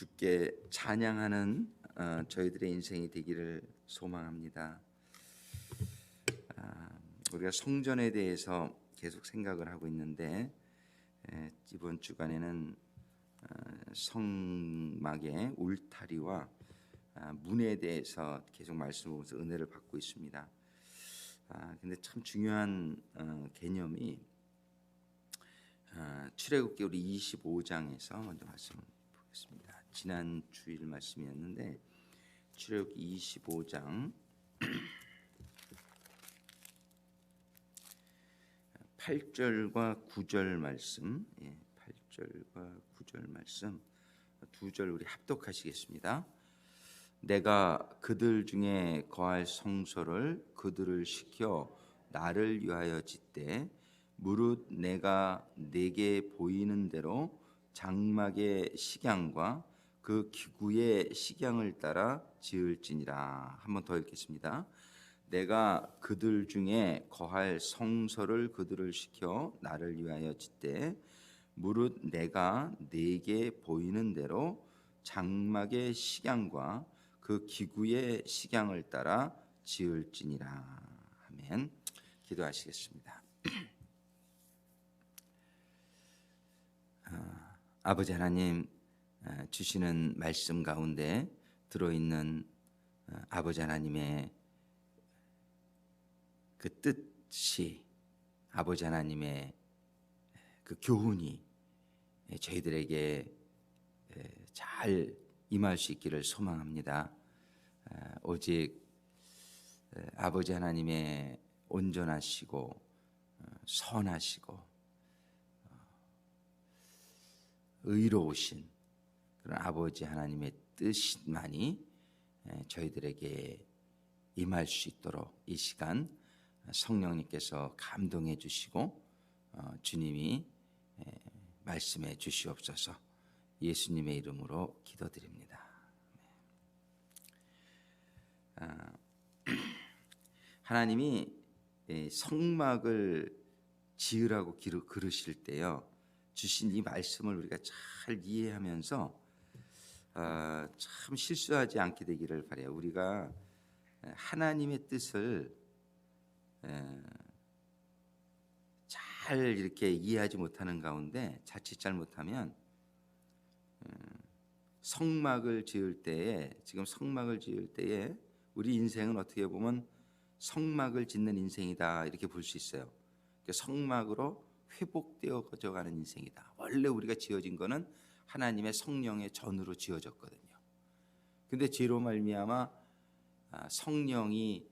주께 찬양하는 저희들의 인생이 되기를 소망합니다. 우리가 성전에 대해서 계속 생각을 하고 있는데 이번 주간에는 성막의 울타리와 문에 대해서 계속 말씀을 보면서 은혜를 받고 있습니다. 근데 참 중요한 개념이 출애굽기 우리 25장에서 먼저 말씀을 보겠습니다. 지난 주일 말씀이었는데 출애굽기 25장 8절과 9절 말씀, 8절과 9절 말씀 두 절 우리 합독하시겠습니다. 내가 그들 중에 거할 성소를 그들을 시켜 나를 위하여 짓되 무릇 내가 내게 보이는 대로 장막의 식양과 그 기구의 식양을 따라 지을지니라. 한 번 더 읽겠습니다. 내가 그들 중에 거할 성소를 그들을 시켜 나를 위하여 짓되 무릇 내가 내게 보이는 대로 장막의 식양과 그 기구의 식양을 따라 지을지니라. 아멘. 기도하시겠습니다. 아버지 하나님, 주시는 말씀 가운데 들어있는 아버지 하나님의 그 뜻이, 아버지 하나님의 그 교훈이 저희들에게 잘 임할 수 있기를 소망합니다. 오직 아버지 하나님의 온전하시고 선하시고 의로우신 그런 아버지 하나님의 뜻만이 저희들에게 임할 수 있도록 이 시간 성령님께서 감동해 주시고 주님이 말씀해 주시옵소서. 예수님의 이름으로 기도드립니다. 하나님이 성막을 지으라고 그러실 때요, 주신 이 말씀을 우리가 잘 이해하면서 참 실수하지 않게 되기를 바라요. 우리가 하나님의 뜻을 잘 이렇게 이해하지 못하는 가운데 자칫 잘못하면 성막을 지을 때에, 지금 성막을 지을 때에 우리 인생은 어떻게 보면 성막을 짓는 인생이다 이렇게 볼 수 있어요. 성막으로 회복되어 가는 인생이다. 원래 우리가 지어진 거는 하나님의 성령의 전으로 지어졌거든요. 근데 죄로 말미암아 성령의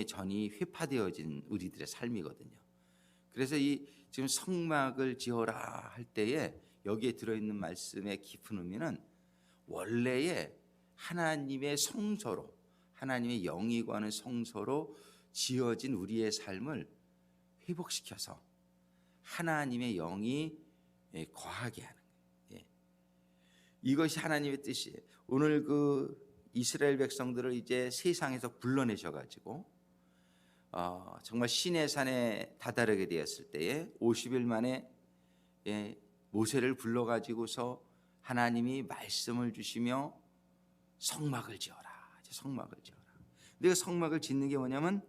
전이 회파되어진 우리들의 삶이거든요. 그래서 이 지금 성막을 지어라 할 때에 여기에 들어있는 말씀의 깊은 의미는 원래의 하나님의 성소로, 하나님의 영이 거하는 성소로 지어진 우리의 삶을 회복시켜서 하나님의 영이 거하게 하는 거예요. 이것이 하나님의 뜻이에요. 오늘 그 이스라엘 백성들을 이제 세상에서 불러내셔가지고 정말 시내산에 다다르게 되었을 때에 50일 만에 모세를 불러가지고서 하나님이 말씀을 주시며 성막을 지어라. 성막을 지어라. 내가 성막을 짓는 게 뭐냐면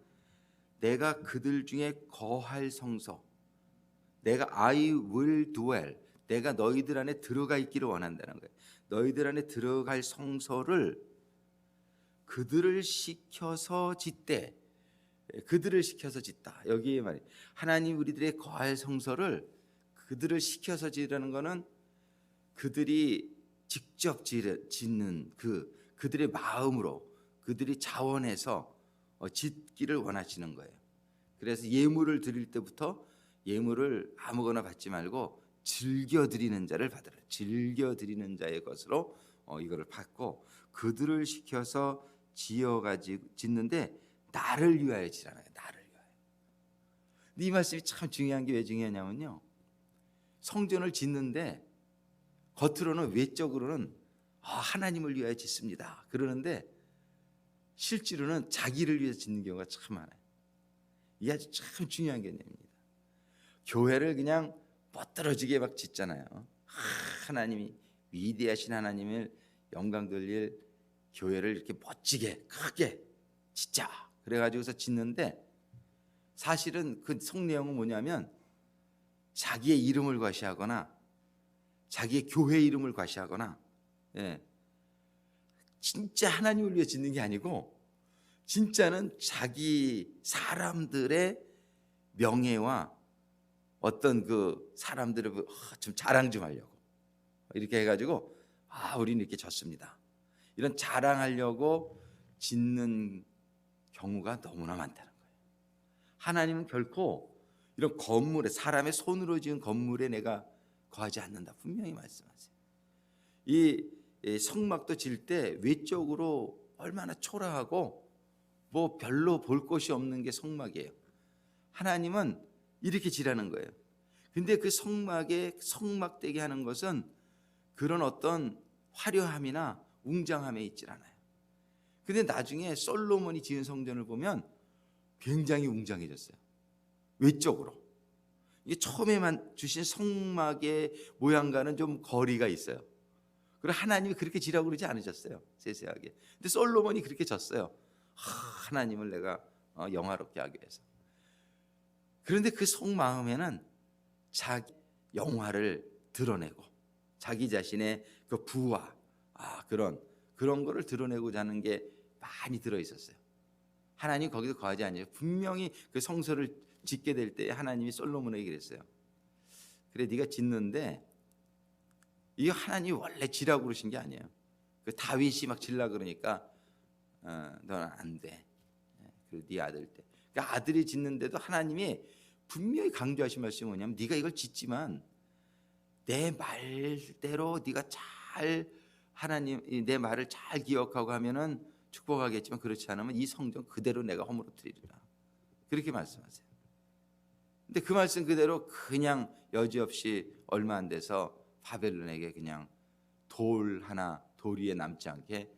내가 그들 중에 거할 성소, 내가 I will dwell, 내가 너희들 안에 들어가 있기를 원한다는 거예요. 너희들 안에 들어갈 성소를 그들을 시켜서 짓되, 그들을 시켜서 짓다. 여기에 말이에요. 하나님 우리들의 거할 성소를 그들을 시켜서 지으라는 것은 그들이 직접 짓는 그들의 마음으로, 그들이 자원해서 짓기를 원하시는 거예요. 그래서 예물을 드릴 때부터 예물을 아무거나 받지 말고 즐겨 드리는 자를 받으라. 즐겨 드리는 자의 것으로 이거를 받고 그들을 시켜서 지어가지고 짓는데 나를 위하여 지라나요. 나를 위하여. 근데 이 말씀이 참 중요한 게 왜 중요하냐면요, 성전을 짓는데 겉으로는 외적으로는 하나님을 위하여 짓습니다 그러는데 실제로는 자기를 위해서 짓는 경우가 참 많아요. 이게 아주 참 중요한 개념입니다. 교회를 그냥 멋들어지게 막 짓잖아요. 하나님이 위대하신 하나님을 영광 돌릴 교회를 이렇게 멋지게 크게 짓자 그래가지고서 짓는데, 사실은 그 성 내용은 뭐냐면 자기의 이름을 과시하거나 자기의 교회 이름을 과시하거나, 진짜 하나님을 위해 짓는 게 아니고 진짜는 자기 사람들의 명예와 어떤 그 사람들을 좀 자랑 좀 하려고 이렇게 해가지고 우리는 이렇게 졌습니다, 이런 자랑하려고 짓는 경우가 너무나 많다는 거예요. 하나님은 결코 이런 건물에, 사람의 손으로 지은 건물에 내가 거하지 않는다 분명히 말씀하세요. 이 성막도 질 때 외적으로 얼마나 초라하고 뭐 별로 볼 것이 없는 게 성막이에요. 하나님은 이렇게 지라는 거예요. 근데 그 성막에 성막되게 하는 것은 그런 어떤 화려함이나 웅장함에 있질 않아요. 근데 나중에 솔로몬이 지은 성전을 보면 굉장히 웅장해졌어요, 외적으로. 이게 처음에만 주신 성막의 모양과는 좀 거리가 있어요. 그리고 하나님이 그렇게 지라고 그러지 않으셨어요, 세세하게. 근데 솔로몬이 그렇게 졌어요, 하나님을 내가 영화롭게 하기 위해서. 그런데 그 속마음에는 자기 영화를 드러내고 자기 자신의 그 부와 그런 거를 드러내고자 하는 게 많이 들어 있었어요. 하나님 거기서 거하지 않아요. 분명히 그 성소를 짓게 될 때 하나님이 솔로몬에게 그랬어요. 그래, 네가 짓는데 이게 하나님이 원래 지라고 그러신 게 아니에요. 그 다윗이 막 질라 그러니까 너는 안 돼. 그리고 네 아들 때. 그러니까 아들이 짓는데도 하나님이 분명히 강조하신 말씀이 뭐냐면, 네가 이걸 짓지만 내 말대로 네가 잘 하나님 내 말을 잘 기억하고 하면은 축복하겠지만 그렇지 않으면 이 성전 그대로 내가 허물어뜨리리라, 그렇게 말씀하세요. 근데 그 말씀 그대로 그냥 여지없이 얼마 안 돼서 바벨론에게 그냥 돌 위에 남지 않게,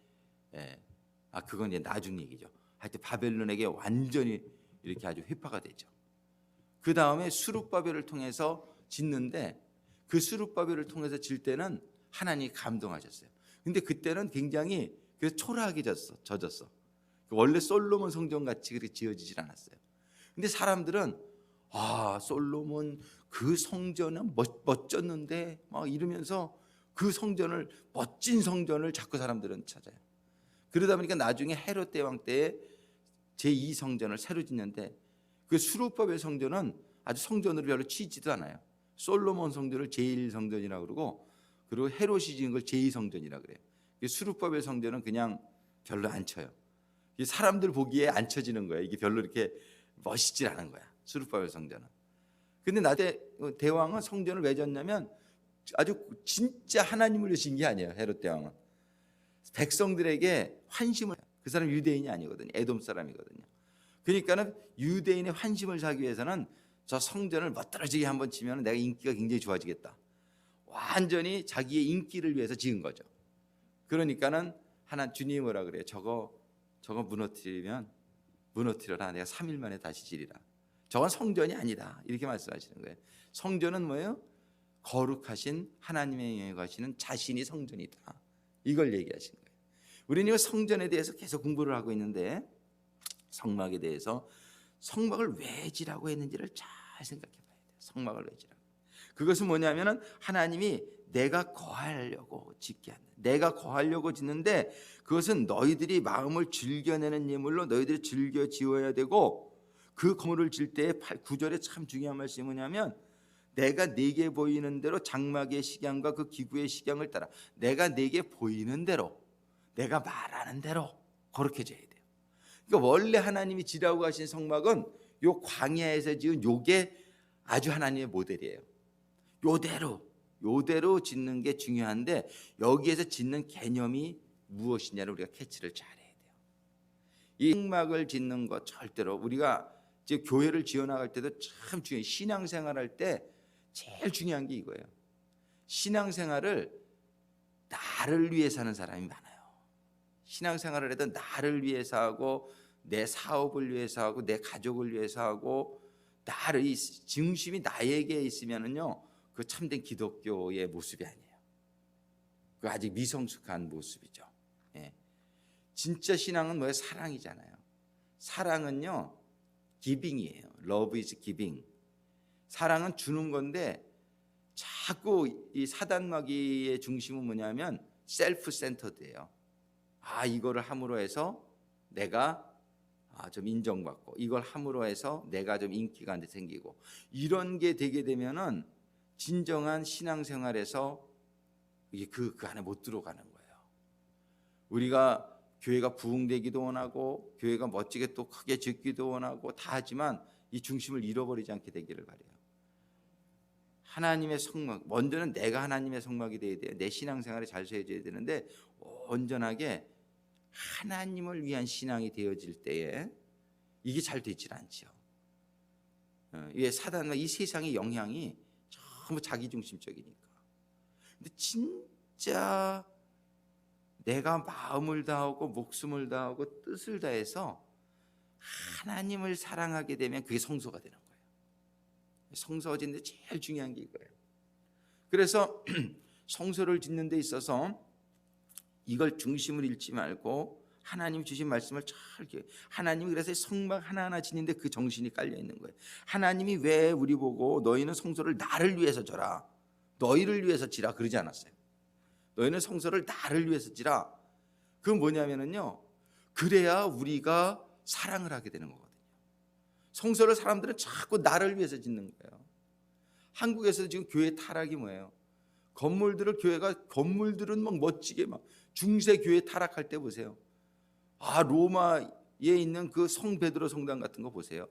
그건 이제 나중 얘기죠. 하여튼 바벨론에게 완전히 이렇게 아주 회파가 되죠. 그 다음에 수룹바벨을 통해서 짓는데, 그 수룹바벨을 통해서 질 때는 하나님이 감동하셨어요. 근데 그때는 굉장히 초라하게 젖었어. 원래 솔로몬 성전 같이 그렇게 지어지질 않았어요. 근데 사람들은 솔로몬 그 성전은 멋졌는데 막 이러면서 그 성전을, 멋진 성전을 자꾸 사람들은 찾아요. 그러다 보니까 나중에 헤롯 대왕 때에 제2성전을 새로 짓는데, 그 수룹바벨 성전은 아주 성전으로 별로 치지도 않아요. 솔로몬 성전을 제1성전이라고 그러고, 그리고 헤롯이 지은 걸 제2성전이라고 그래요. 수룹바벨 성전은 그냥 별로 안 쳐요. 사람들 보기에 안 쳐지는 거예요. 이게 별로 이렇게 멋있지 않은 거야, 수룹바벨 성전은. 근데 나중에 대왕은 성전을 왜 졌냐면 아주 진짜 하나님을 위해 진 게 아니에요. 헤롯 대왕은 백성들에게 환심을, 그 사람 유대인이 아니거든요, 에돔 사람이거든요. 그러니까는 유대인의 환심을 사기 위해서는 저 성전을 멋들어지게 한번 치면 내가 인기가 굉장히 좋아지겠다, 완전히 자기의 인기를 위해서 지은 거죠. 그러니까는 주님이 뭐라 그래요? 저거 무너뜨려라, 내가 3일 만에 다시 지리라. 저건 성전이 아니다, 이렇게 말씀하시는 거예요. 성전은 뭐예요? 거룩하신 하나님의 영에 거하시는 자신이 성전이다, 이걸 얘기하시는 거예요. 우리는 이 성전에 대해서 계속 공부를 하고 있는데, 성막에 대해서 성막을 왜 지라고 했는지를 잘 생각해 봐야 돼요. 성막을 왜 지라고. 그것은 뭐냐면은 하나님이 내가 거하려고 짓게 한다. 내가 거하려고 짓는데, 그것은 너희들이 마음을 즐겨내는 예물로 너희들이 즐겨 지어야 되고, 그 건물을 질 때의 9절에 참 중요한 말씀이 뭐냐면, 내가 네게 보이는 대로 장막의 식양과 그 기구의 식양을 따라 내가 네게 보이는 대로, 내가 말하는 대로 그렇게 져야 돼요. 그러니까 원래 하나님이 지라고 하신 성막은 요 광야에서 지은 요게 아주 하나님의 모델이에요. 요대로 짓는 게 중요한데, 여기에서 짓는 개념이 무엇이냐를 우리가 캐치를 잘해야 돼요. 이 성막을 짓는 것 절대로 우리가 이제 교회를 지어나갈 때도 참 중요해요. 신앙생활할 때 제일 중요한 게 이거예요. 신앙생활을 나를 위해서 하는 사람이 많아요. 신앙생활을 해도 나를 위해서 하고, 내 사업을 위해서 하고, 내 가족을 위해서 하고, 이 중심이 나에게 있으면은요, 그 참된 기독교의 모습이 아니에요. 그 아직 미성숙한 모습이죠. 예. 진짜 신앙은 뭐예요? 사랑이잖아요. 사랑은요, 기빙이에요. Love is giving. 사랑은 주는 건데 자꾸 이 사단마귀의 중심은 뭐냐면 셀프 센터드예요. 이거를 함으로 해서 내가 좀 인정받고, 이걸 함으로 해서 내가 좀 인기가 생기고, 이런 게 되게 되면은 진정한 신앙생활에서 이게 그 안에 못 들어가는 거예요. 우리가 교회가 부흥되기도 원하고 교회가 멋지게 또 크게 짓기도 원하고 다 하지만 이 중심을 잃어버리지 않게 되기를 바라요. 하나님의 성막, 먼저는 내가 하나님의 성막이 되어야 돼요. 내 신앙생활이 잘 되어져야 되는데 온전하게 하나님을 위한 신앙이 되어질 때에 이게 잘 되질 않죠. 이게 사단과 이 세상의 영향이 전부 자기중심적이니까. 근데 진짜 내가 마음을 다하고 목숨을 다하고 뜻을 다해서 하나님을 사랑하게 되면 그게 성소가 되는 거예요. 성소가 짓는데 제일 중요한 게 이거예요. 그래서 성소를 짓는 데 있어서 이걸 중심을 잃지 말고 하나님 주신 말씀을 잘, 하나님이 그래서 성막 하나하나 짓는데 그 정신이 깔려 있는 거예요. 하나님이 왜 우리 보고 너희는 성소를 나를 위해서 져라, 너희를 위해서 지라 그러지 않았어요. 너희는 성소를 나를 위해서 지라. 그건 뭐냐면요, 그래야 우리가 사랑을 하게 되는 거거든요. 성소를 사람들은 자꾸 나를 위해서 짓는 거예요. 한국에서 지금 교회 타락이 뭐예요? 건물들은 막 멋지게 막 중세 교회 타락할 때 보세요. 로마에 있는 그 성 베드로 성당 같은 거 보세요.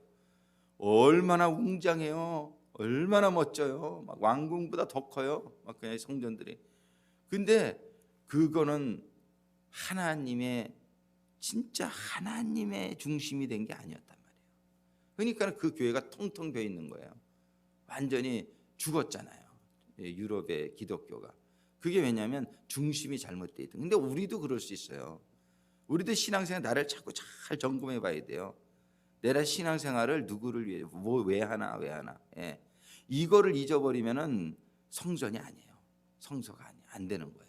얼마나 웅장해요. 얼마나 멋져요. 막 왕궁보다 더 커요. 막 그냥 성전들이. 근데 그거는 하나님의, 진짜 하나님의 중심이 된 게 아니었단 말이에요. 그러니까 그 교회가 텅텅 비어 있는 거예요. 완전히 죽었잖아요. 유럽의 기독교가. 그게 왜냐하면 중심이 잘못되어 있던. 근데 우리도 그럴 수 있어요. 우리도 신앙생활 나를 자꾸 잘 점검해 봐야 돼요. 내가 신앙생활을 누구를 위해, 왜 하나. 예. 이거를 잊어버리면은 성전이 아니에요. 성소가 아니에요. 안 되는 거예요.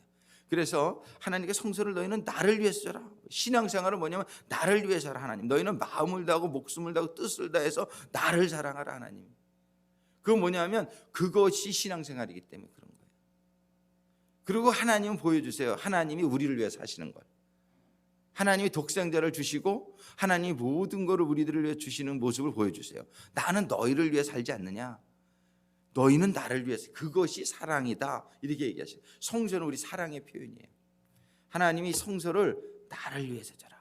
그래서 하나님께 성소를 너희는 나를 위해서 져라. 신앙생활은 뭐냐면 나를 위해서 하라. 하나님, 너희는 마음을 다하고 목숨을 다하고 뜻을 다해서 나를 사랑하라. 하나님. 그건 뭐냐면 그것이 신앙생활이기 때문에 그런 거예요. 그리고 하나님은 보여주세요. 하나님이 우리를 위해서 하시는 걸. 하나님이 독생자를 주시고 하나님이 모든 것을 우리들을 위해 주시는 모습을 보여주세요. 나는 너희를 위해 살지 않느냐, 너희는 나를 위해서. 그것이 사랑이다, 이렇게 얘기하시죠. 성소는 우리 사랑의 표현이에요. 하나님이 성소를 나를 위해서 져라.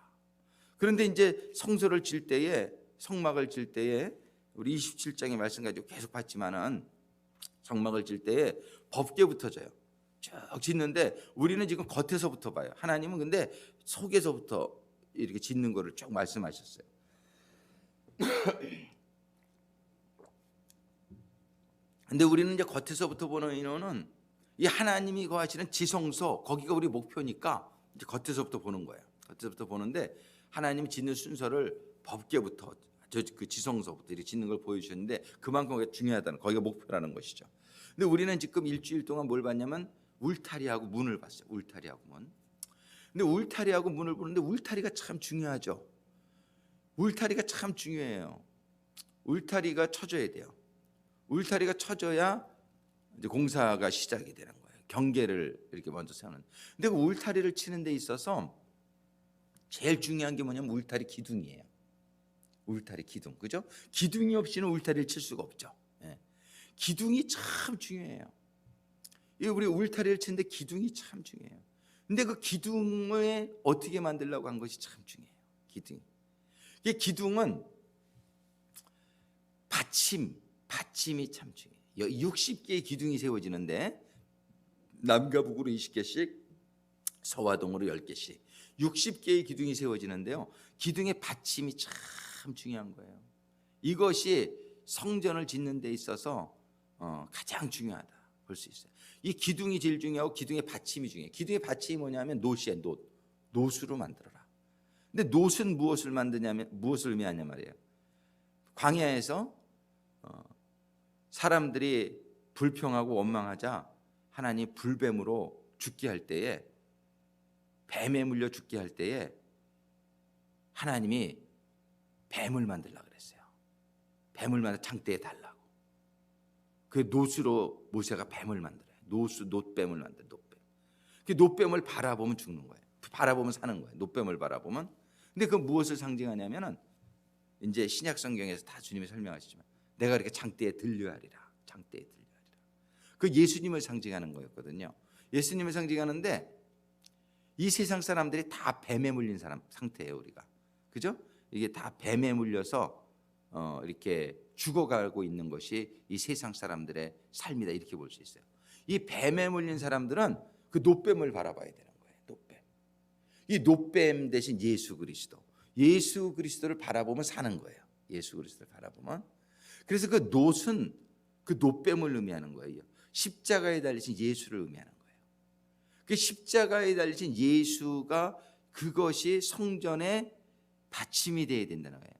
그런데 이제 성소를 질 때에, 성막을 질 때에 우리 27장의 말씀 가지고 계속 봤지만은 성막을 질 때에 법궤부터 져요. 쭉 짓는데 우리는 지금 겉에서부터 봐요. 하나님은 근데 속에서부터 이렇게 짓는 거를 쭉 말씀하셨어요. 근데 우리는 이제 겉에서부터 보는 인원은 이 하나님이 거하시는 지성소, 거기가 우리 목표니까 이제 겉에서부터 보는 거예요. 겉에서부터 보는데 하나님이 짓는 순서를 법궤부터, 그 지성소부터 이렇게 짓는 걸 보여주셨는데 그만큼 그게 중요하다는, 거기가 목표라는 것이죠. 근데 우리는 지금 일주일 동안 뭘 봤냐면 울타리하고 문을 봤어요. 울타리하고 문. 근데 울타리하고 문을 보는데 울타리가 참 중요하죠. 울타리가 참 중요해요. 울타리가 쳐져야 돼요. 울타리가 쳐져야 이제 공사가 시작이 되는 거예요. 경계를 이렇게 먼저 세우는. 근데 그 울타리를 치는 데 있어서 제일 중요한 게 뭐냐면 울타리 기둥이에요. 울타리 기둥, 그죠? 기둥이 없이는 울타리를 칠 수가 없죠. 예. 기둥이 참 중요해요. 우리 울타리를 치는데 기둥이 참 중요해요. 근데 그 기둥을 어떻게 만들려고 한 것이 참 중요해요. 이 기둥은 받침이 참 중요해요. 60개의 기둥이 세워지는데 남과 북으로 20개씩, 서와 동으로 10개씩 60개의 기둥이 세워지는데요. 기둥의 받침이 참 중요한 거예요. 이것이 성전을 짓는 데 있어서 가장 중요하다 볼 수 있어요. 이 기둥이 제일 중요하고 기둥의 받침이 중요해요. 기둥의 받침이 뭐냐면 놋이에요. 놋으로 만들어라. 근데 놋은 무엇을 의미하냐 말이에요. 광야에서 사람들이 불평하고 원망하자 하나님 불뱀으로 죽게 할 때에, 뱀에 물려 죽게 할 때에 하나님이 뱀을 만들려고 그랬어요. 뱀을 만들어 장대에 달라고. 그 노수로 모세가 뱀을 만들어요. 노뱀을 만들어요. 노뱀. 그 노뱀을 바라보면 죽는 거예요. 바라보면 사는 거예요. 노뱀을 바라보면. 근데 그 무엇을 상징하냐면은 이제 신약 성경에서 다 주님이 설명하시지만 내가 이렇게 장대에 들려 하리라. 장대에 들려 하리라. 그 예수님을 상징하는 거였거든요. 예수님을 상징하는데 이 세상 사람들이 다 뱀에 물린 사람 상태예요, 우리가. 그죠? 이게 다 뱀에 물려서 이렇게 죽어가고 있는 것이 이 세상 사람들의 삶이다, 이렇게 볼 수 있어요. 이 뱀에 물린 사람들은 그 노뱀을 바라봐야 되는 거예요. 노뱀. 이 노뱀 대신 예수 그리스도를 바라보면 사는 거예요. 예수 그리스도를 바라보면. 그래서 그 놋은 그 노뱀을 의미하는 거예요. 십자가에 달리신 예수를 의미하는 거예요. 그 십자가에 달리신 예수가, 그것이 성전의 받침이 되어야 된다는 거예요.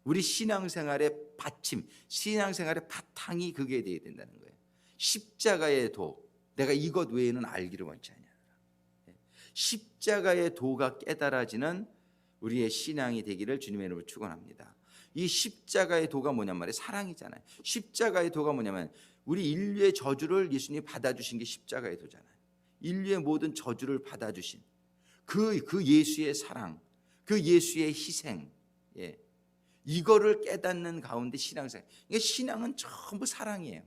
우리 신앙생활의 받침, 신앙생활의 바탕이 그게 되어야 된다는 거예요. 십자가의 도, 내가 이것 외에는 알기를 원치 않냐. 십자가의 도가 깨달아지는 우리의 신앙이 되기를 주님의 이름으로 축원합니다. 이 십자가의 도가 뭐냔 말이에요. 사랑이잖아요. 십자가의 도가 뭐냐면 우리 인류의 저주를 예수님이 받아주신 게 십자가의 도잖아요. 인류의 모든 저주를 받아주신 그 예수의 사랑, 그 예수의 희생, 이거를 깨닫는 가운데 신앙생활. 그러니까 신앙은 전부 사랑이에요.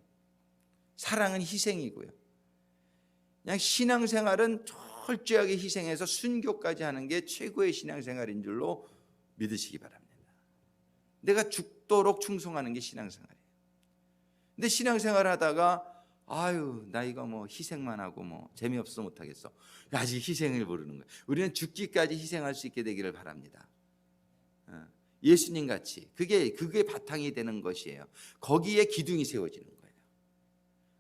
사랑은 희생이고요. 그냥 신앙생활은 철저하게 희생해서 순교까지 하는 게 최고의 신앙생활인 줄로 믿으시기 바랍니다. 내가 죽도록 충성하는 게 신앙생활이에요. 근데 신앙생활 하다가 나 이거 뭐 희생만 하고 뭐 재미없어 못하겠어. 아직 희생을 모르는 거예요. 우리는 죽기까지 희생할 수 있게 되기를 바랍니다. 예수님 같이 그게 바탕이 되는 것이에요. 거기에 기둥이 세워지는 거예요.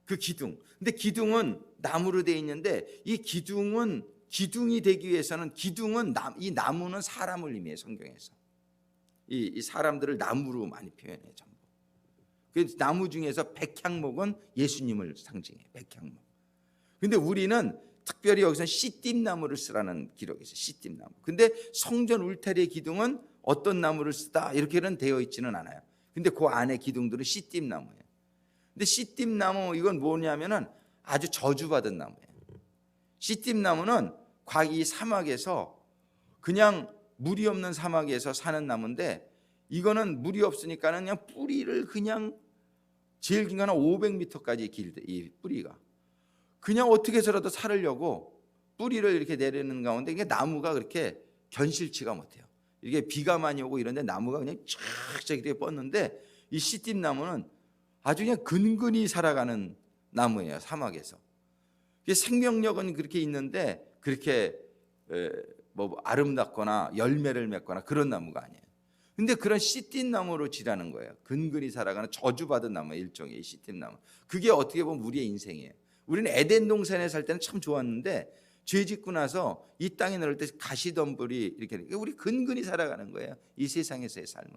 그 기둥. 근데 기둥은 나무로 되어 있는데 이 기둥이 되기 위해서는 이 나무는 사람을 의미해요. 성경에서 이 사람들을 나무로 많이 표현해요. 전부. 그 나무 중에서 백향목은 예수님을 상징해요. 백향목. 근데 우리는 특별히 여기서 씨띠나무를 쓰라는 기록이 있어요. 씨띠나무. 근데 성전 울타리의 기둥은 어떤 나무를 쓰다 이렇게는 되어 있지는 않아요. 근데 그 안에 기둥들은 씨띠나무예요. 근데 씨띠나무 이건 뭐냐면은 아주 저주받은 나무예요. 씨띠나무는 이 사막에서 그냥 물이 없는 사막에서 사는 나무인데 이거는 물이 없으니까는 그냥 뿌리를 그냥 제일 긴 거는 500m까지 길대. 이 뿌리가 그냥 어떻게 해서라도 살으려고 뿌리를 이렇게 내리는 가운데 이게 나무가 그렇게 견실치가 못해요. 이게 비가 많이 오고 이런데 나무가 그냥 쫙쫙 이렇게 뻗는데 이 씨띠나무는 아주 그냥 근근히 살아가는 나무예요. 사막에서. 생명력은 그렇게 있는데 그렇게 뭐 아름답거나 열매를 맺거나 그런 나무가 아니에요. 근데 그런 씨띠나무로 지라는 거예요. 근근히 살아가는 저주받은 나무, 일종의 씨띠나무. 그게 어떻게 보면 우리의 인생이에요. 우리는 에덴 동산에 살 때는 참 좋았는데 죄 짓고 나서 이 땅에 내려올 때 가시덤불이 이렇게 우리 근근히 살아가는 거예요. 이 세상에서의 삶은.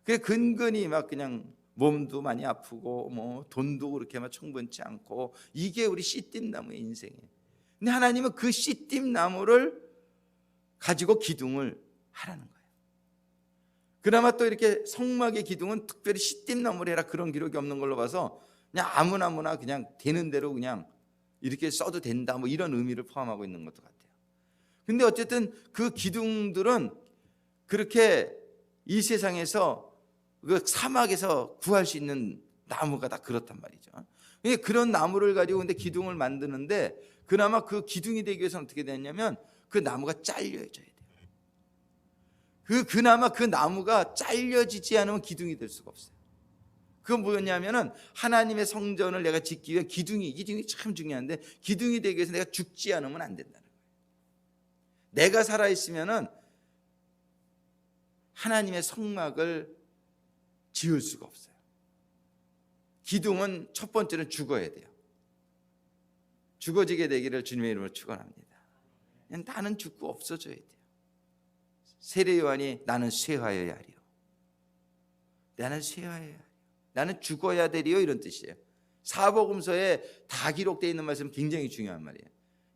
그래 근근히 막 그냥 몸도 많이 아프고 뭐 돈도 그렇게 막 충분치 않고 이게 우리 씨띠나무의 인생이에요. 근데 하나님은 그 씨띠나무를 가지고 기둥을 하라는 거예요. 그나마 또 이렇게 성막의 기둥은 특별히 씨띠나무를 해라 그런 기록이 없는 걸로 봐서 그냥 아무나 그냥 되는 대로 그냥 이렇게 써도 된다 뭐 이런 의미를 포함하고 있는 것도 같아요. 근데 어쨌든 그 기둥들은 그렇게 이 세상에서 그 사막에서 구할 수 있는 나무가 다 그렇단 말이죠. 그런 나무를 가지고 근데 기둥을 만드는데 그나마 그 기둥이 되기 위해서는 어떻게 되냐면 그 나무가 잘려져야 돼요. 그나마 그 나무가 잘려지지 않으면 기둥이 될 수가 없어요. 그건 뭐냐면은 하나님의 성전을 내가 짓기 위한 기둥이 참 중요한데 기둥이 되기 위해서 내가 죽지 않으면 안 된다는 거예요. 내가 살아있으면은 하나님의 성막을 지을 수가 없어요. 기둥은 첫 번째는 죽어야 돼요. 죽어지게 되기를 주님의 이름으로 축원합니다. 나는 죽고 없어져야 돼요. 세례 요한이 나는 쇠하여야 하리요. 나는 쇠하여야 하리요. 나는 죽어야 되리요 이런 뜻이에요. 사복음서에 다 기록되어 있는 말씀 굉장히 중요한 말이에요.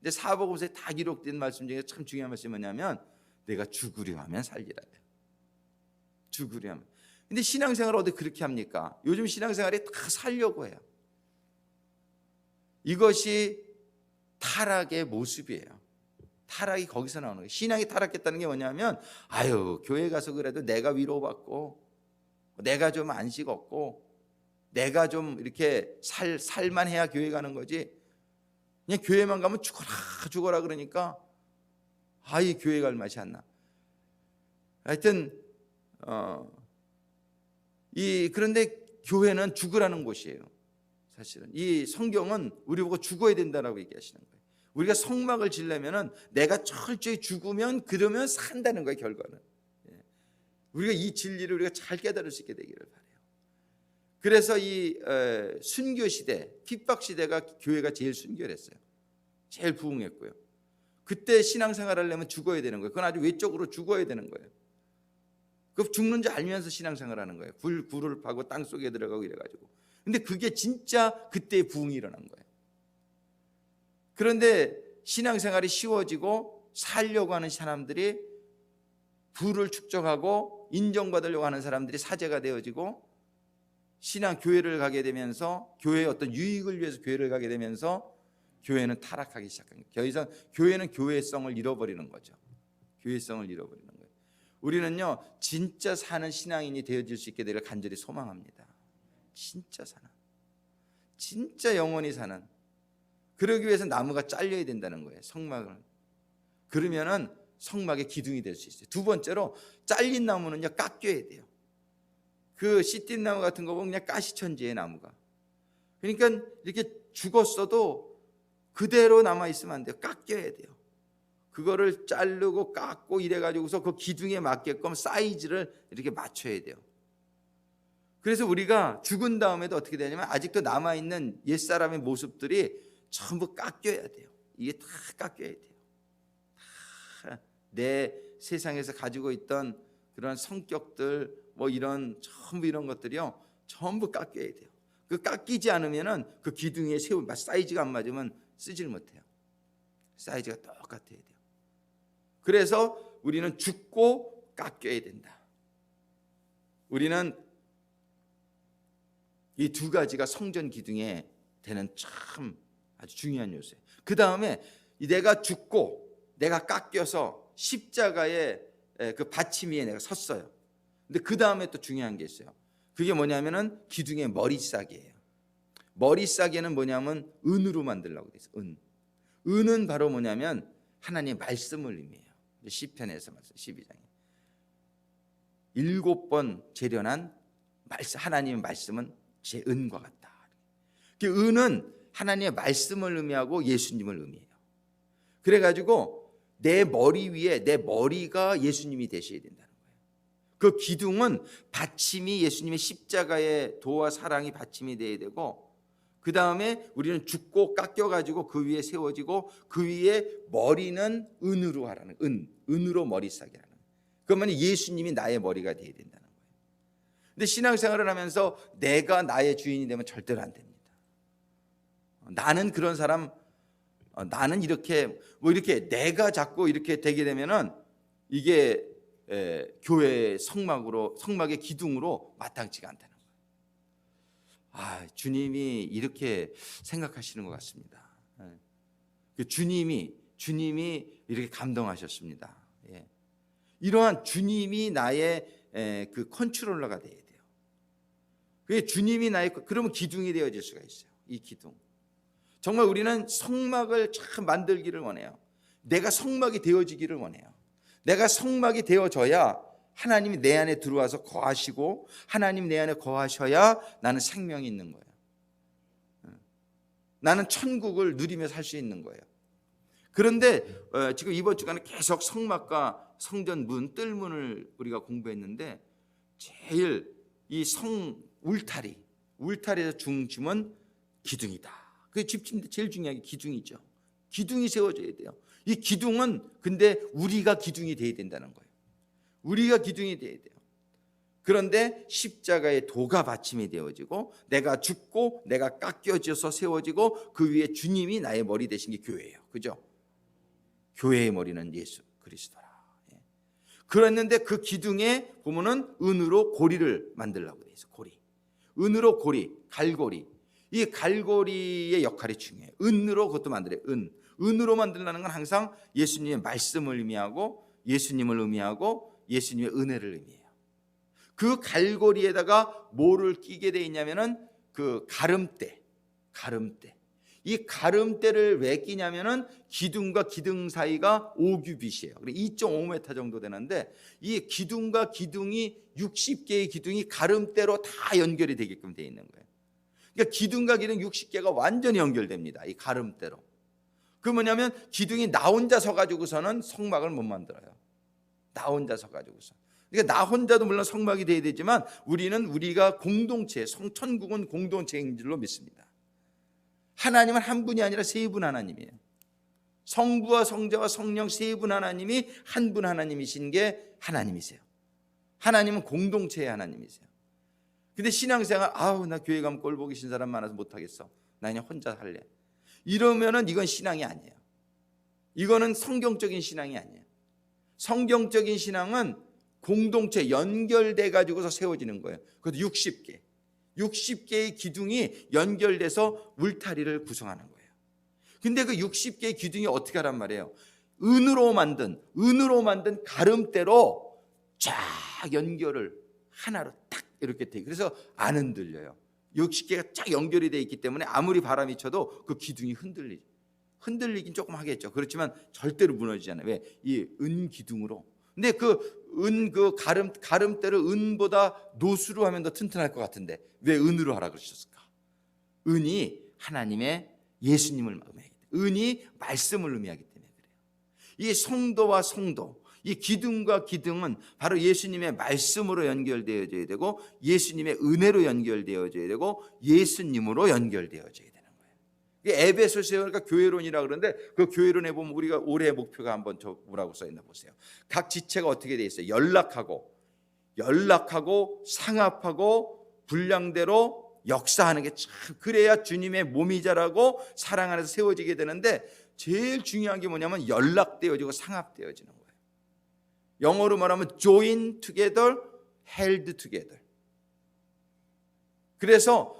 근데 사복음서에 다 기록된 말씀 중에 참 중요한 말씀이 뭐냐면 내가 죽으려 하면 살리라. 죽으려 하면. 근데 신앙생활을 어디 그렇게 합니까? 요즘 신앙생활이 다 살려고 해요. 이것이 타락의 모습이에요. 타락이 거기서 나오는 거예요. 신앙이 타락했다는 게 뭐냐면 아유 교회 가서 그래도 내가 위로받고 내가 좀 안식 얻고 내가 좀 이렇게 살만해야 교회 가는 거지, 그냥 교회만 가면 죽어라 그러니까 아이 교회 갈 맛이 안 나. 하여튼 그런데 교회는 죽으라는 곳이에요. 사실은 이 성경은 우리 보고 죽어야 된다라고 얘기하시는 거예요. 우리가 성막을 지려면은 내가 철저히 죽으면 그러면 산다는 거예요. 결과는 우리가 이 진리를 우리가 잘 깨달을 수 있게 되기를 바라요. 그래서 이 순교 시대, 핍박 시대가 교회가 제일 순결했어요. 제일 부흥했고요. 그때 신앙생활을 하려면 죽어야 되는 거예요. 그건 아주 외적으로 죽어야 되는 거예요. 그 죽는 줄 알면서 신앙생활하는 거예요. 굴을 파고 땅 속에 들어가고 이래가지고. 근데 그게 진짜 그때의 부흥이 일어난 거예요. 그런데 신앙생활이 쉬워지고 살려고 하는 사람들이 부를 축적하고 인정받으려고 하는 사람들이 사제가 되어지고 신앙 교회를 가게 되면서 교회의 어떤 유익을 위해서 교회를 가게 되면서 교회는 타락하기 시작한 거예요. 더 이상 교회는 교회성을 잃어버리는 거죠. 교회성을 잃어버리는 거예요. 우리는요 진짜 사는 신앙인이 되어질 수 있게 되기를 간절히 소망합니다. 진짜 사는, 진짜 영원히 사는. 그러기 위해서 나무가 잘려야 된다는 거예요. 성막을. 그러면은 성막의 기둥이 될 수 있어요. 두 번째로 잘린 나무는요 깎여야 돼요. 그 씨띤 나무 같은 거 보면 그냥 가시천지의 나무가. 그러니까 이렇게 죽었어도 그대로 남아 있으면 안 돼요. 깎여야 돼요. 그거를 자르고 깎고 이래가지고서 그 기둥에 맞게끔 사이즈를 이렇게 맞춰야 돼요. 그래서 우리가 죽은 다음에도 어떻게 되냐면 아직도 남아있는 옛사람의 모습들이 전부 깎여야 돼요. 이게 다 깎여야 돼요. 다 내 세상에서 가지고 있던 그런 성격들 뭐 이런 전부 이런 것들이요 전부 깎여야 돼요. 그 깎이지 않으면은 그 기둥에 세우 사이즈가 안 맞으면 쓰질 못해요. 사이즈가 똑같아야 돼요. 그래서 우리는 죽고 깎여야 된다. 우리는 이 두 가지가 성전 기둥에 되는 참 아주 중요한 요소예요. 그 다음에 내가 죽고 내가 깎여서 십자가의 그 받침 위에 내가 섰어요. 근데 그 다음에 또 중요한 게 있어요. 그게 뭐냐면은 기둥의 머리싸개예요. 머리싸개는 뭐냐면 은으로 만들려고 돼 있어요. 은은 바로 뭐냐면 하나님의 말씀을 의미해요. 시편에서 말씀 12장에 7번 재련한 말씀, 하나님의 말씀은 제 은과 같다. 그 은은 하나님의 말씀을 의미하고 예수님을 의미해요. 그래가지고 내 머리 위에 내 머리가 예수님이 되셔야 된다는 거예요. 그 기둥은 받침이 예수님의 십자가의 도와 사랑이 받침이 돼야 되고, 그 다음에 우리는 죽고 깎여가지고 그 위에 세워지고 그 위에 머리는 은으로 하라는, 은으로 머리 싸게 하는. 그러면 예수님이 나의 머리가 돼야 된다는 거예요. 근데 신앙생활을 하면서 내가 나의 주인이 되면 절대로 안 됩니다. 나는 그런 사람, 나는 이렇게 이렇게 내가 자꾸 이렇게 되게 되면은 이게 교회의 성막의 기둥으로 마땅치가 않다는 거예요. 주님이 이렇게 생각하시는 것 같습니다. 주님이 이렇게 감동하셨습니다. 이러한 주님이 나의 그 컨트롤러가 돼야 돼요. 그게 주님이 그러면 기둥이 되어질 수가 있어요. 이 기둥. 정말 우리는 성막을 참 만들기를 원해요. 내가 성막이 되어지기를 원해요. 내가 성막이 되어져야 하나님이 내 안에 들어와서 거하시고 하나님 내 안에 거하셔야 나는 생명이 있는 거예요. 나는 천국을 누리며 살 수 있는 거예요. 그런데 지금 이번 주간에 계속 성막과 성전 문, 뜰문을 우리가 공부했는데 제일 이 울타리에서 중심은 기둥이다. 그 집집인데 제일 중요한 게 기둥이죠. 기둥이 세워져야 돼요. 이 기둥은 근데 우리가 기둥이 돼야 된다는 거예요. 우리가 기둥이 돼야 돼요. 그런데 십자가의 도가 받침이 되어지고 내가 죽고 내가 깎여져서 세워지고 그 위에 주님이 나의 머리 되신 게 교회예요. 그죠? 교회의 머리는 예수 그리스도라. 예. 그랬는데 그 기둥에 보면은 은으로 고리를 만들라고 돼 있어. 고리. 은으로 고리, 갈고리. 이 갈고리의 역할이 중요해요. 은으로 그것도 만들어요. 은으로 만들라는 건 항상 예수님의 말씀을 의미하고 예수님을 의미하고 예수님의 은혜를 의미해요. 그 갈고리에다가 뭐를 끼게 돼 있냐면은 그 가름대. 이 가름대를 왜 끼냐면은 기둥과 기둥 사이가 5규빗이에요. 2.5m 정도 되는데 이 기둥과 기둥이 60개의 기둥이 가름대로 다 연결이 되게끔 되어 있는 거예요. 그러니까 기둥과 기둥 60개가 완전히 연결됩니다. 이 가름대로. 그 뭐냐면 기둥이 나 혼자 서 가지고서는 성막을 못 만들어요. 나 혼자 서 가지고서. 그러니까 나 혼자도 물론 성막이 돼야 되지만 우리가 공동체, 천국은 공동체인 줄로 믿습니다. 하나님은 한 분이 아니라 세 분 하나님이에요. 성부와 성자와 성령 세 분 하나님이 한 분 하나님이신 게 하나님이세요. 하나님은 공동체의 하나님이세요. 근데 신앙생활, 나 교회 가면 꼴 보기 싫은 사람 많아서 못하겠어. 나 그냥 혼자 살래. 이러면은 이건 신앙이 아니에요. 이거는 성경적인 신앙이 아니에요. 성경적인 신앙은 공동체 연결돼 가지고서 세워지는 거예요. 그것도 60개의 기둥이 연결돼서 울타리를 구성하는 거예요. 근데 그 60개의 기둥이 어떻게 하란 말이에요? 은으로 만든 가름대로 쫙 연결을 하나로 딱 이렇게 돼. 그래서 안 흔들려요. 60개가 쫙 연결이 돼 있기 때문에 아무리 바람이 쳐도 그 기둥이 흔들리긴 조금 하겠죠. 그렇지만 절대로 무너지지 않아요. 왜? 이 은 기둥으로. 근데 그 가름대를 은보다 노수로 하면 더 튼튼할 것 같은데 왜 은으로 하라 그러셨을까? 은이 하나님의 예수님을 의미하기 때문에, 은이 말씀을 의미하기 때문에 그래요. 이 성도와 성도, 이 기둥과 기둥은 바로 예수님의 말씀으로 연결되어져야 되고 예수님의 은혜로 연결되어져야 되고 예수님으로 연결되어져야 되는 거예요. 에베소서에 그러니까 교회론이라 그러는데 그 교회론에 보면 우리가 올해 목표가 한번 뭐라고 써 있나 보세요. 각 지체가 어떻게 돼 있어요? 연락하고 상합하고 분량대로 역사하는 게 참, 그래야 주님의 몸이 자라고 사랑 안에서 세워지게 되는데 제일 중요한 게 뭐냐면 연락되어지고 상합되어지는 거예요. 영어로 말하면 join together, held together. 그래서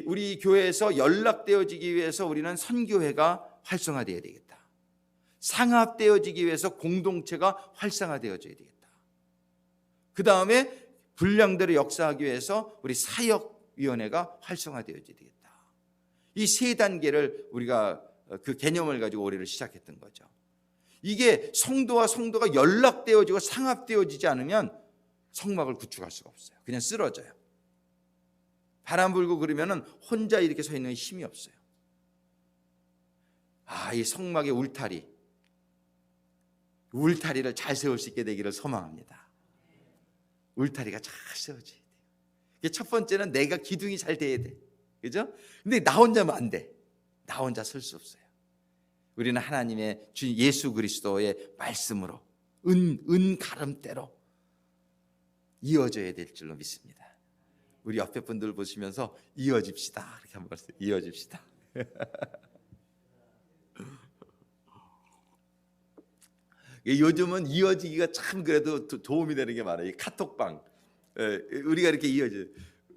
우리 교회에서 연락되어지기 위해서 우리는 선교회가 활성화되어야 되겠다. 상합되어지기 위해서 공동체가 활성화되어져야 되겠다. 그 다음에 분량대로 역사하기 위해서 우리 사역위원회가 활성화되어져야 되겠다. 이 세 단계를 우리가 그 개념을 가지고 올해를 시작했던 거죠. 이게 성도와 성도가 연락되어지고 상합되어지지 않으면 성막을 구축할 수가 없어요. 그냥 쓰러져요. 바람 불고 그러면은 혼자 이렇게 서 있는 힘이 없어요. 이 성막의 울타리를 잘 세울 수 있게 되기를 소망합니다. 울타리가 잘 세워져야 돼요. 첫 번째는 내가 기둥이 잘 돼야 돼. 그죠? 근데 나 혼자면 안 돼. 나 혼자 설 수 없어요. 우리는 하나님의 주 예수 그리스도의 말씀으로 은 가름대로 이어져야 될 줄로 믿습니다. 우리 옆에 분들 보시면서 이어집시다. 이렇게 한번 말씀. 이어집시다. 요즘은 이어지기가 참 그래도 도움이 되는 게 많아요. 이 카톡방. 우리가 이렇게 이어져요.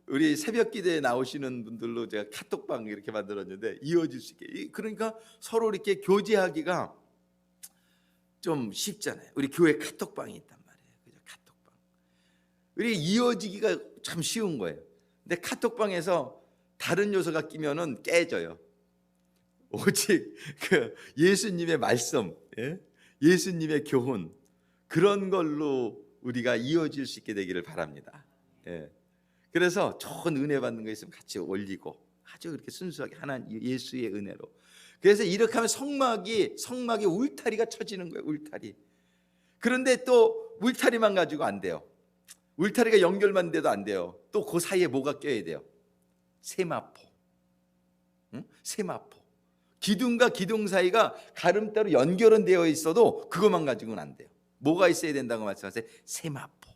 우리 새벽 기도에 나오시는 분들로 제가 카톡방 이렇게 만들었는데 이어질 수 있게. 그러니까 서로 이렇게 교제하기가 좀 쉽잖아요. 우리 교회 카톡방이 있단 말이에요. 그죠? 카톡방. 우리 이어지기가 참 쉬운 거예요. 근데 카톡방에서 다른 요소가 끼면은 깨져요. 오직 그 예수님의 말씀, 예수님의 교훈 그런 걸로 우리가 이어질 수 있게 되기를 바랍니다. 그래서 좋은 은혜 받는 거 있으면 같이 올리고 아주 그렇게 순수하게 하나님 예수의 은혜로. 그래서 이렇게 하면 성막이 울타리가 쳐지는 거예요. 울타리. 그런데 또 울타리만 가지고 안 돼요. 울타리가 연결만 돼도 안 돼요. 또 그 사이에 뭐가 껴야 돼요? 세마포. 세마포. 기둥과 기둥 사이가 가름대로 연결은 되어 있어도 그것만 가지고는 안 돼요. 뭐가 있어야 된다고 말씀하세요? 세마포.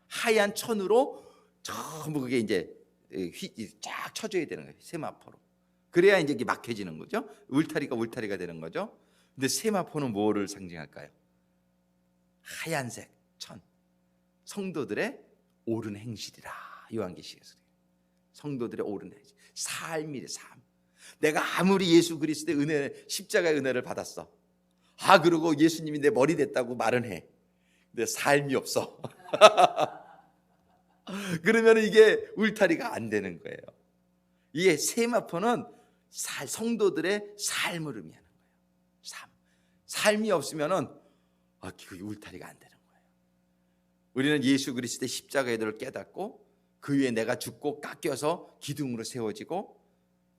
하얀 천으로 전부 그게 이제 쫙 쳐줘야 되는 거예요. 세마포로. 그래야 이제 이게 막혀지는 거죠. 울타리가 되는 거죠. 근데 세마포는 뭐를 상징할까요? 하얀색 천, 성도들의 옳은 행실이라. 요한계시록에서 성도들의 옳은 행실, 삶이래. 삶. 내가 아무리 예수 그리스도의 은혜, 십자가의 은혜를 받았어. 그러고 예수님이 내 머리 됐다고 말은 해. 근데 삶이 없어. 그러면 이게 울타리가 안 되는 거예요. 이게 세마포는 성도들의 삶을 의미하는 거예요. 삶이 없으면은 그게 울타리가 안 되는 거예요. 우리는 예수 그리스도의 십자가의 도를 깨닫고 그 위에 내가 죽고 깎여서 기둥으로 세워지고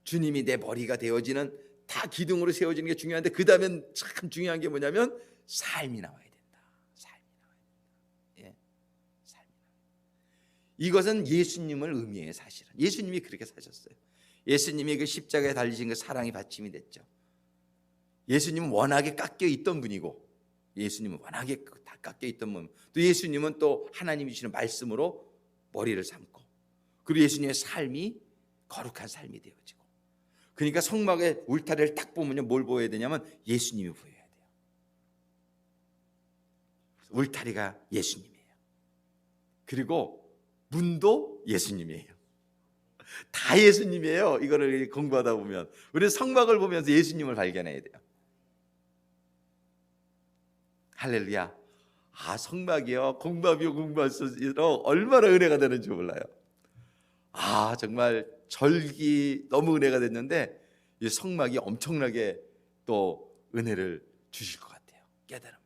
주님이 내 머리가 되어지는, 다 기둥으로 세워지는 게 중요한데, 그 다음에 참 중요한 게 뭐냐면 삶이 나와야 된다. 삶이 나와야 된다. 예, 삶이 나와야 된다. 이것은 예수님을 의미해요. 사실은 예수님이 그렇게 사셨어요. 예수님이 그 십자가에 달리신 그 사랑이 받침이 됐죠. 예수님은 워낙에 깎여 있던 분이고, 예수님은 워낙에 다 깎여 있던 분, 또 예수님은 또 하나님이 주시는 말씀으로 머리를 삼고, 그리고 예수님의 삶이 거룩한 삶이 되어지고. 그러니까 성막의 울타리를 딱 보면요, 뭘 보여야 되냐면 예수님이 보여야 돼요. 울타리가 예수님이에요. 그리고 문도 예수님이에요. 다 예수님이에요. 이거를 공부하다 보면 우리는 성막을 보면서 예수님을 발견해야 돼요. 할렐루야. 성막이요, 공부할수록 얼마나 은혜가 되는지 몰라요. 정말 절기 너무 은혜가 됐는데, 이 성막이 엄청나게 또 은혜를 주실 것 같아요. 깨달음.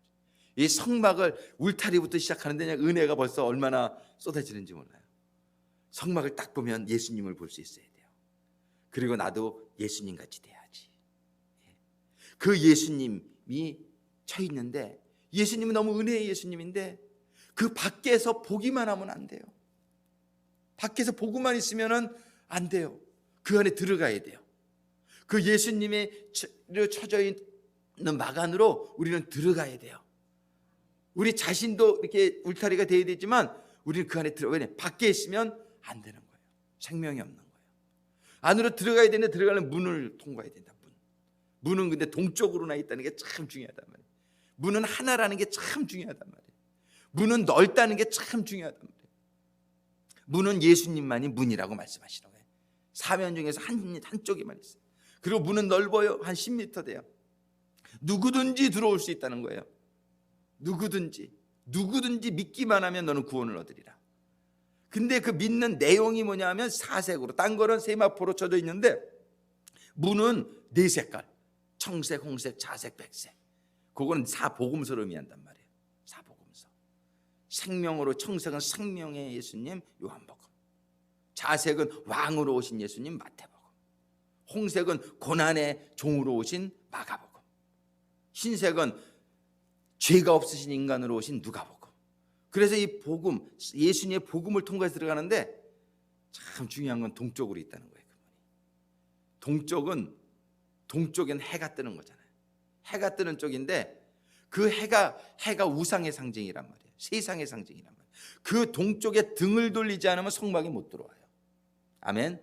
이 성막을 울타리부터 시작하는데 그냥 은혜가 벌써 얼마나 쏟아지는지 몰라요. 성막을 딱 보면 예수님을 볼 수 있어야 돼요. 그리고 나도 예수님 같이 돼야지. 그 예수님이 쳐 있는데, 예수님은 너무 은혜의 예수님인데 그 밖에서 보기만 하면 안 돼요. 밖에서 보고만 있으면 안 돼요. 그 안에 들어가야 돼요. 그 예수님의 쳐져 있는 막 안으로 우리는 들어가야 돼요. 우리 자신도 이렇게 울타리가 되어야 되지만 우리는 그 안에 들어가야 돼요. 밖에 있으면 안 되는 거예요. 생명이 없는 거예요. 안으로 들어가야 되는데 들어가려면 문을 통과해야 된다. 문은 근데 동쪽으로나 있다는 게 참 중요하단 말이에요. 문은 하나라는 게 참 중요하단 말이에요. 문은 넓다는 게 참 중요하단 말이에요. 문은 예수님만이 문이라고 말씀하시는 거예요. 사면 중에서 한쪽에만 있어요. 그리고 문은 넓어요. 한 10m 돼요. 누구든지 들어올 수 있다는 거예요. 누구든지 믿기만 하면 너는 구원을 얻으리라. 근데 그 믿는 내용이 뭐냐 하면 사색으로, 딴 거는 세마포로 쳐져 있는데 문은 네 색깔, 청색, 홍색, 자색, 백색. 그거는 사복음서를 의미한단 말이에요. 사복음서. 생명으로, 청색은 생명의 예수님 요한복음, 자색은 왕으로 오신 예수님 마태복음, 홍색은 고난의 종으로 오신 마가복음, 흰색은 죄가 없으신 인간으로 오신 누가복음. 그래서 이 복음, 예수님의 복음을 통과해서 들어가는데 참 중요한 건 동쪽으로 있다는 거예요. 동쪽엔 해가 뜨는 거잖아요. 해가 뜨는 쪽인데 그 해가 우상의 상징이란 말이에요. 세상의 상징이란 말이에요. 그 동쪽에 등을 돌리지 않으면 성막에 못 들어와요. 아멘.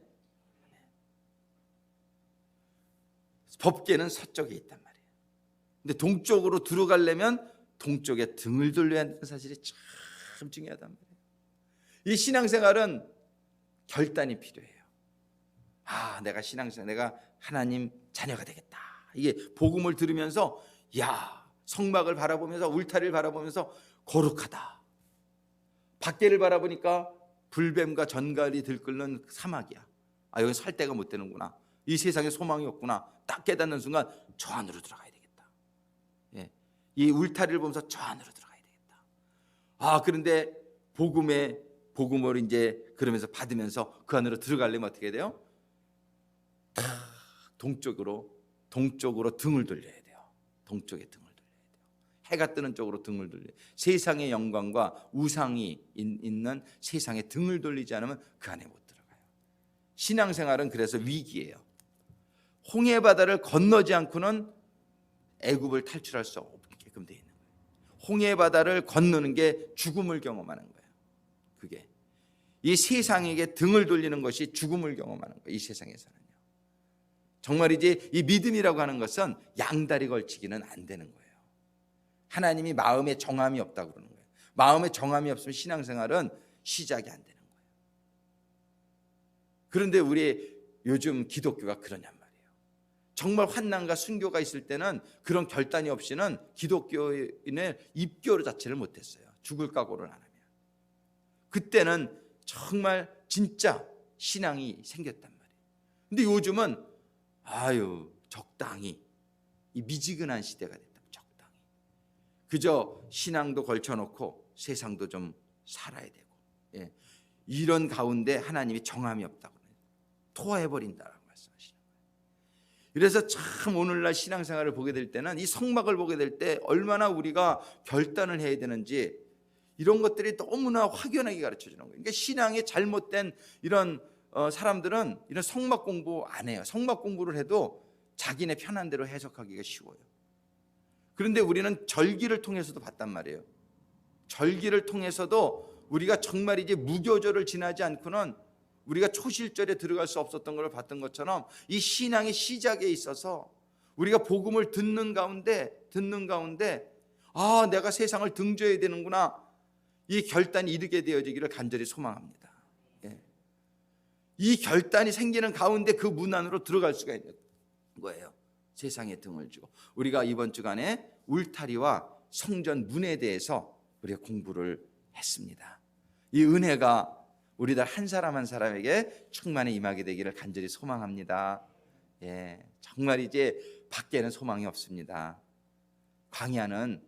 법궤는 서쪽에 있단 말이에요. 근데 동쪽으로 들어가려면 동쪽에 등을 돌려야 한다는 사실이 참 중요하단 말이에요. 이 신앙생활은 결단이 필요해요. 내가 신앙생활, 내가 하나님 자녀가 되겠다. 이게 복음을 들으면서, 성막을 바라보면서, 울타리를 바라보면서 거룩하다. 밖에를 바라보니까 불뱀과 전갈이 들끓는 사막이야. 여기 살 데가 못 되는구나. 이 세상에 소망이 없구나. 딱 깨닫는 순간 저 안으로 들어가야 되겠다. 이 울타리를 보면서 저 안으로 들어가야 되겠다. 그런데 복음을 이제 그러면서 받으면서 그 안으로 들어가려면 어떻게 돼요? 동쪽으로 등을 돌려야 돼요. 동쪽에 등을 돌려야 돼요. 해가 뜨는 쪽으로 등을 돌려야 돼요. 세상의 영광과 우상이 있는 세상에 등을 돌리지 않으면 그 안에 못 들어가요. 신앙생활은 그래서 위기예요. 홍해 바다를 건너지 않고는 애굽을 탈출할 수 없게끔 되어 있는 거예요. 홍해 바다를 건너는 게 죽음을 경험하는 거예요. 그게 이 세상에게 등을 돌리는 것이 죽음을 경험하는 거예요. 이 세상에서는요. 정말이지 이 믿음이라고 하는 것은 양다리 걸치기는 안 되는 거예요. 하나님이 마음에 정함이 없다고 그러는 거예요. 마음에 정함이 없으면 신앙생활은 시작이 안 되는 거예요. 그런데 우리 요즘 기독교가 그러냔 말이에요. 정말 환난과 순교가 있을 때는 그런 결단이 없이는 기독교인의 입교로 자체를 못했어요. 죽을 각오를 안 하면. 그때는 정말 진짜 신앙이 생겼단 말이에요. 근데 요즘은 적당히 이 미지근한 시대가 됐다. 적당히 그저 신앙도 걸쳐놓고 세상도 좀 살아야 되고, 예. 이런 가운데 하나님이 정함이 없다고 토해버린다라고 말씀하시는 거예요. 그래서 참 오늘날 신앙생활을 보게 될 때는 이 성막을 보게 될 때 얼마나 우리가 결단을 해야 되는지 이런 것들이 너무나 확연하게 가르쳐주는 거예요. 그러니까 신앙이 잘못된 이런 사람들은 이런 성막 공부 안 해요. 성막 공부를 해도 자기네 편한 대로 해석하기가 쉬워요. 그런데 우리는 절기를 통해서도 봤단 말이에요. 절기를 통해서도 우리가 정말 이제 무교절을 지나지 않고는 우리가 초실절에 들어갈 수 없었던 걸 봤던 것처럼 이 신앙의 시작에 있어서 우리가 복음을 듣는 가운데 내가 세상을 등져야 되는구나, 이 결단이 이르게 되어지기를 간절히 소망합니다. 예. 이 결단이 생기는 가운데 그 문 안으로 들어갈 수가 있는 거예요. 세상에 등을 지고 우리가 이번 주간에 울타리와 성전 문에 대해서 우리가 공부를 했습니다. 이 은혜가 우리들 한 사람 한 사람에게 충만히 임하게 되기를 간절히 소망합니다. 예, 정말 이제 밖에는 소망이 없습니다. 광야는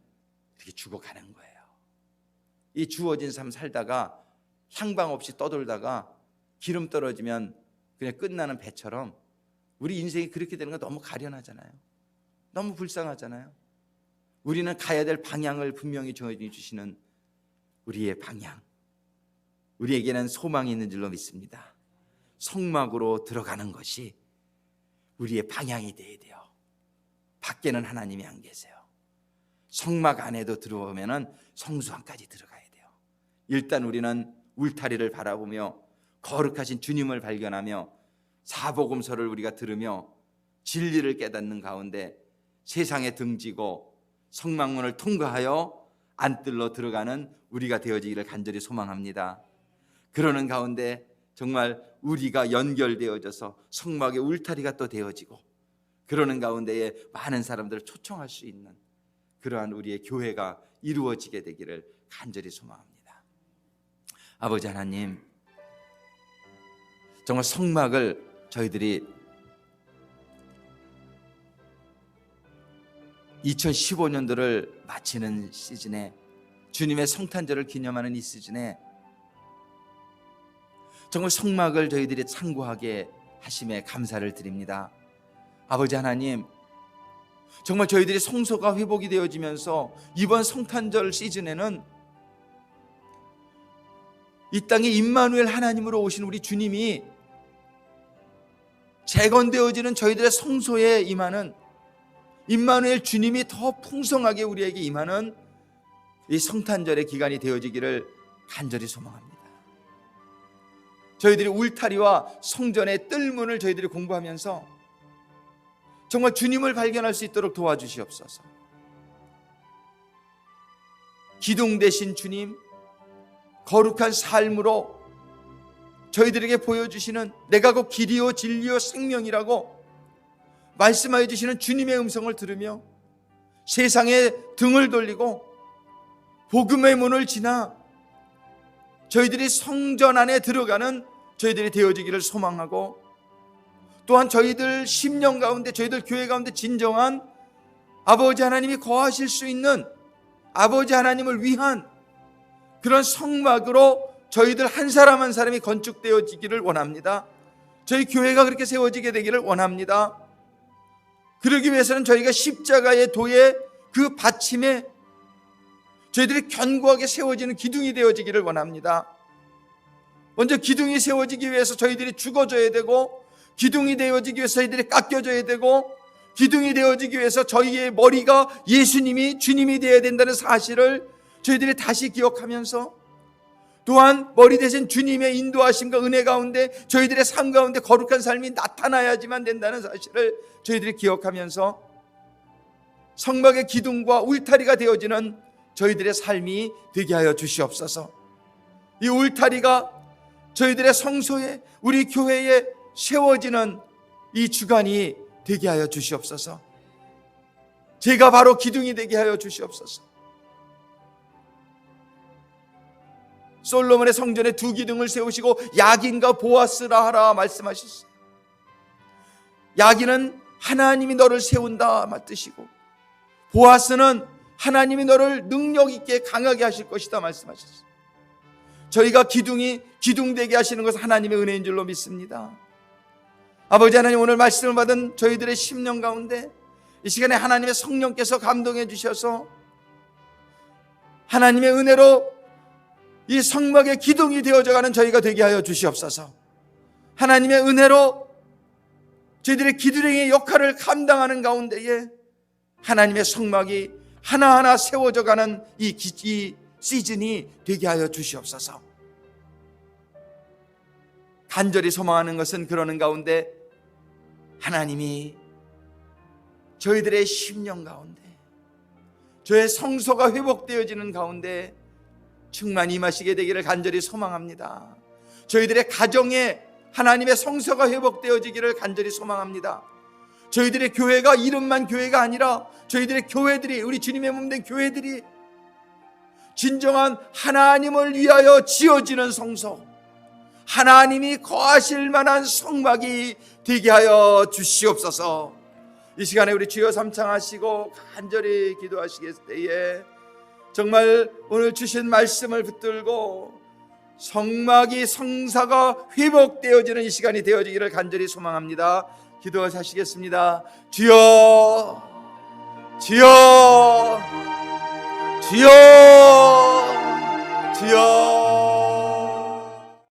이렇게 죽어가는 거예요. 이 주어진 삶 살다가 향방 없이 떠돌다가 기름 떨어지면 그냥 끝나는 배처럼 우리 인생이 그렇게 되는 거 너무 가련하잖아요. 너무 불쌍하잖아요. 우리는 가야 될 방향을 분명히 정해주시는 우리의 방향, 우리에게는 소망이 있는 줄로 믿습니다. 성막으로 들어가는 것이 우리의 방향이 되어야 돼요. 밖에는 하나님이 안 계세요. 성막 안에도 들어오면 성수함까지 들어가야 돼요. 일단 우리는 울타리를 바라보며 거룩하신 주님을 발견하며 사복음서를 우리가 들으며 진리를 깨닫는 가운데 세상에 등지고 성막문을 통과하여 안뜰로 들어가는 우리가 되어지기를 간절히 소망합니다. 그러는 가운데 정말 우리가 연결되어져서 성막의 울타리가 또 되어지고 그러는 가운데에 많은 사람들을 초청할 수 있는 그러한 우리의 교회가 이루어지게 되기를 간절히 소망합니다. 아버지 하나님, 정말 성막을 저희들이 2015년도를 마치는 시즌에, 주님의 성탄절을 기념하는 이 시즌에 정말 성막을 저희들이 참고하게 하심에 감사를 드립니다. 아버지 하나님, 정말 저희들이 성소가 회복이 되어지면서 이번 성탄절 시즌에는 이 땅에 임마누엘 하나님으로 오신 우리 주님이 재건되어지는 저희들의 성소에 임하는 임마누엘 주님이 더 풍성하게 우리에게 임하는 이 성탄절의 기간이 되어지기를 간절히 소망합니다. 저희들이 울타리와 성전의 뜰문을 저희들이 공부하면서 정말 주님을 발견할 수 있도록 도와주시옵소서. 기둥 되신 주님, 거룩한 삶으로 저희들에게 보여주시는 내가 곧 길이요 진리요 생명이라고 말씀하여 주시는 주님의 음성을 들으며 세상에 등을 돌리고 복음의 문을 지나 저희들이 성전 안에 들어가는 저희들이 되어지기를 소망하고, 또한 저희들 심령 가운데, 저희들 교회 가운데 진정한 아버지 하나님이 거하실 수 있는 아버지 하나님을 위한 그런 성막으로 저희들 한 사람 한 사람이 건축되어지기를 원합니다. 저희 교회가 그렇게 세워지게 되기를 원합니다. 그러기 위해서는 저희가 십자가의 도의 그 받침에 저희들이 견고하게 세워지는 기둥이 되어지기를 원합니다. 먼저 기둥이 세워지기 위해서 저희들이 죽어져야 되고, 기둥이 되어지기 위해서 저희들이 깎여져야 되고, 기둥이 되어지기 위해서 저희의 머리가 예수님이 주님이 되어야 된다는 사실을 저희들이 다시 기억하면서 또한 머리 대신 주님의 인도하심과 은혜 가운데 저희들의 삶 가운데 거룩한 삶이 나타나야지만 된다는 사실을 저희들이 기억하면서 성막의 기둥과 울타리가 되어지는 저희들의 삶이 되게 하여 주시옵소서. 이 울타리가 저희들의 성소에, 우리 교회에 세워지는 이 주간이 되게 하여 주시옵소서. 제가 바로 기둥이 되게 하여 주시옵소서. 솔로몬의 성전에 두 기둥을 세우시고 야긴과 보아스라 하라 말씀하셨어요. 야긴은 하나님이 너를 세운다 뜻이고, 보아스는 하나님이 너를 능력 있게 강하게 하실 것이다 말씀하셨어요. 저희가 기둥이 기둥되게 하시는 것은 하나님의 은혜인 줄로 믿습니다. 아버지 하나님, 오늘 말씀을 받은 저희들의 심령 가운데 이 시간에 하나님의 성령께서 감동해 주셔서 하나님의 은혜로 이 성막의 기둥이 되어져가는 저희가 되게 하여 주시옵소서. 하나님의 은혜로 저희들의 기둥의 역할을 감당하는 가운데에 하나님의 성막이 하나하나 세워져가는 이 시즌이 되게 하여 주시옵소서. 간절히 소망하는 것은 그러는 가운데 하나님이 저희들의 심령 가운데, 저의 성소가 회복되어지는 가운데 충만히 임하시게 되기를 간절히 소망합니다. 저희들의 가정에 하나님의 성소가 회복되어지기를 간절히 소망합니다. 저희들의 교회가 이름만 교회가 아니라 저희들의 교회들이, 우리 주님의 몸된 교회들이 진정한 하나님을 위하여 지어지는 성소, 하나님이 거하실 만한 성막이 되게 하여 주시옵소서. 이 시간에 우리 주여 삼창하시고 간절히 기도하시겠을 때에 정말 오늘 주신 말씀을 붙들고 성막이, 성사가 회복되어지는 이 시간이 되어지기를 간절히 소망합니다. 기도하시겠습니다. 주여, 주여, 주여.